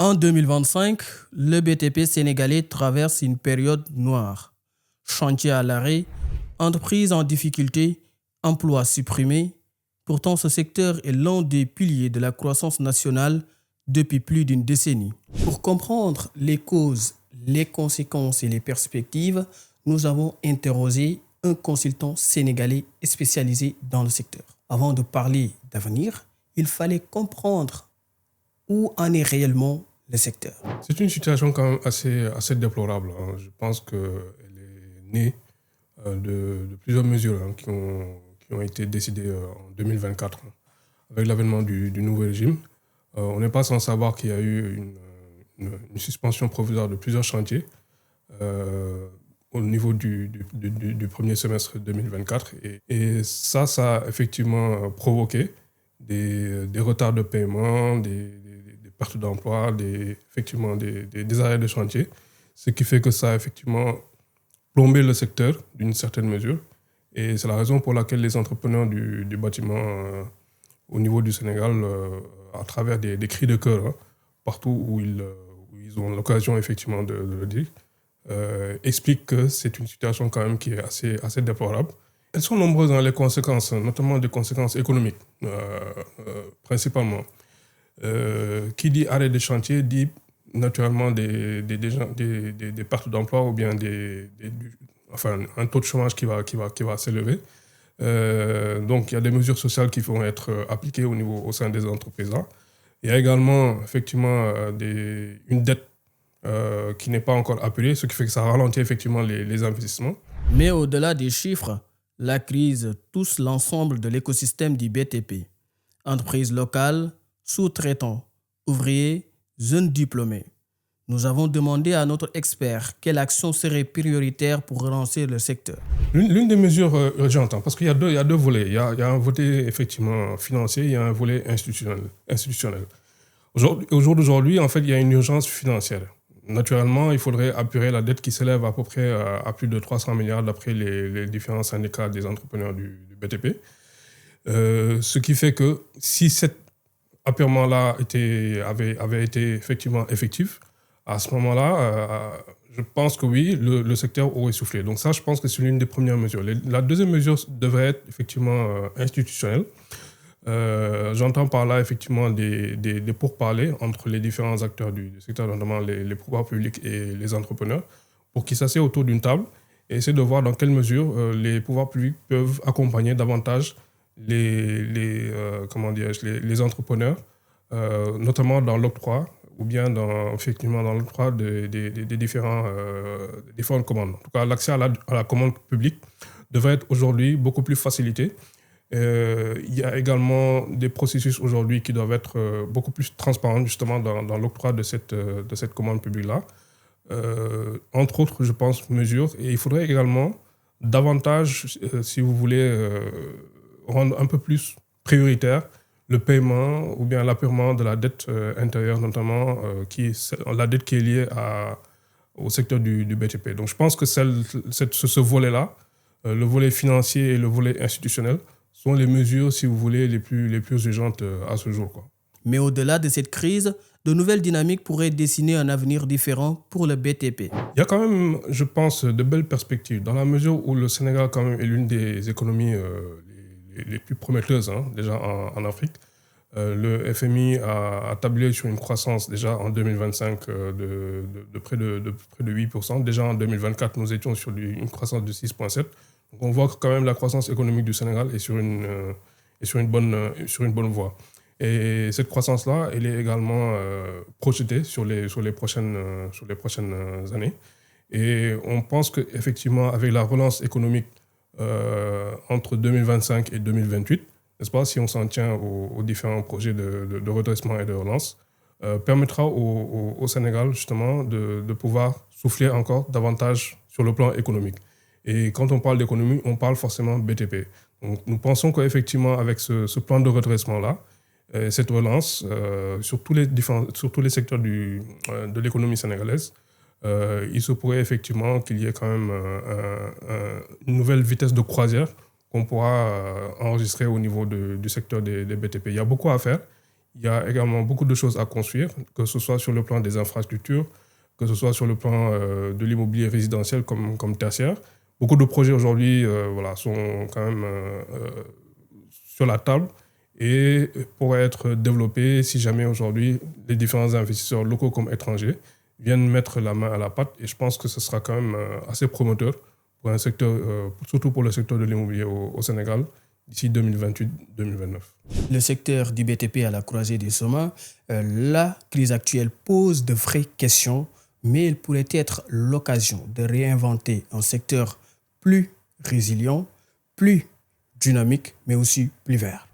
En 2025, le BTP sénégalais traverse une période noire. Chantier à l'arrêt, entreprises en difficulté, emplois supprimés. Pourtant, ce secteur est l'un des piliers de la croissance nationale depuis plus d'une décennie. Pour comprendre les causes, les conséquences et les perspectives, nous avons interrogé un consultant sénégalais spécialisé dans le secteur. Avant de parler d'avenir, il fallait comprendre où en est réellement le secteur. C'est une situation quand même assez déplorable. Je pense qu'elle est née de plusieurs mesures qui ont été décidées en 2024 avec l'avènement du nouveau régime. On n'est pas sans savoir qu'il y a eu une suspension provisoire de plusieurs chantiers au niveau du premier semestre 2024. Et ça a effectivement provoqué des retards de paiement, des pertes d'emploi, des arrêts de chantier, ce qui fait que ça a effectivement plombé le secteur d'une certaine mesure. Et c'est la raison pour laquelle les entrepreneurs du bâtiment au niveau du Sénégal, à travers des cris de cœur, partout où ils ont l'occasion effectivement de le dire, expliquent que c'est une situation quand même qui est assez déplorable. Elles sont nombreuses dans les conséquences, notamment des conséquences économiques, principalement. Qui dit arrêt de chantier dit naturellement des pertes d'emploi ou bien un taux de chômage qui va s'élever. Donc il y a des mesures sociales qui vont être appliquées au sein des entreprises là. Il y a également effectivement une dette qui n'est pas encore appelée, ce qui fait que ça ralentit effectivement les investissements. Mais au-delà des chiffres, la crise touche l'ensemble de l'écosystème du BTP. Entreprises locales, sous-traitants, ouvriers, jeunes diplômés. Nous avons demandé à notre expert quelle action serait prioritaire pour relancer le secteur. L'une des mesures urgentes, parce qu'il y a deux volets. Il y a un volet effectivement financier, il y a un volet institutionnel. Au jour d'aujourd'hui, en fait, il y a une urgence financière. Naturellement, il faudrait apurer la dette qui s'élève à peu près à plus de 300 milliards d'après les différents syndicats des entrepreneurs du BTP. Ce qui fait que si cet apurement-là avait été effectivement effectif, à ce moment-là, je pense que oui, le secteur aurait soufflé. Donc ça, je pense que c'est l'une des premières mesures. La deuxième mesure devrait être effectivement institutionnelle. J'entends par là effectivement des pourparlers entre les différents acteurs du secteur, notamment les pouvoirs publics et les entrepreneurs, pour qu'ils s'asseyent autour d'une table et essayer de voir dans quelle mesure les pouvoirs publics peuvent accompagner davantage les entrepreneurs, notamment dans l'octroi ou bien dans l'octroi des différentes commandes. En tout cas, l'accès à la commande publique devrait être aujourd'hui beaucoup plus facilité. Il y a également des processus aujourd'hui qui doivent être beaucoup plus transparents justement dans l'octroi de cette commande publique-là. Entre autres, je pense, mesures. Et il faudrait également davantage, si vous voulez, rendre un peu plus prioritaire le paiement ou bien l'apurement de la dette intérieure, notamment la dette qui est liée au secteur du BTP. Donc je pense que ce volet-là, le volet financier et le volet institutionnel, sont les mesures, si vous voulez, les plus urgentes à ce jour, quoi. Mais au-delà de cette crise, de nouvelles dynamiques pourraient dessiner un avenir différent pour le BTP. Il y a quand même, je pense, de belles perspectives, dans la mesure où le Sénégal quand même est l'une des économies les plus prometteuses déjà en Afrique. Le FMI a tablé sur une croissance déjà en 2025 de près de 8%. Déjà en 2024, nous étions sur une croissance de 6,7%. Donc on voit que quand même la croissance économique du Sénégal est sur une bonne voie. Et cette croissance-là, elle est également projetée sur les prochaines années. Et on pense qu'effectivement, avec la relance économique entre 2025 et 2028, n'est-ce pas, si on s'en tient aux différents projets de redressement et de relance, permettra au Sénégal justement de pouvoir souffler encore davantage sur le plan économique. Et quand on parle d'économie, on parle forcément BTP. Donc nous pensons qu'effectivement, avec ce plan de redressement-là, cette relance sur tous les secteurs de l'économie sénégalaise, il se pourrait effectivement qu'il y ait quand même une nouvelle vitesse de croisière qu'on pourra enregistrer au niveau du secteur des BTP. Il y a beaucoup à faire. il y a également beaucoup de choses à construire, que ce soit sur le plan des infrastructures, que ce soit sur le plan de l'immobilier résidentiel comme tertiaire. Beaucoup de projets aujourd'hui sont quand même sur la table et pourraient être développés si jamais aujourd'hui les différents investisseurs locaux comme étrangers viennent mettre la main à la pâte. Et je pense que ce sera quand même assez promoteur pour un secteur, surtout pour le secteur de l'immobilier au Sénégal, d'ici 2028-2029. Le secteur du BTP à la croisée des chemins, la crise actuelle pose de vraies questions, mais il pourrait être l'occasion de réinventer un secteur plus résilient, plus dynamique, mais aussi plus vert.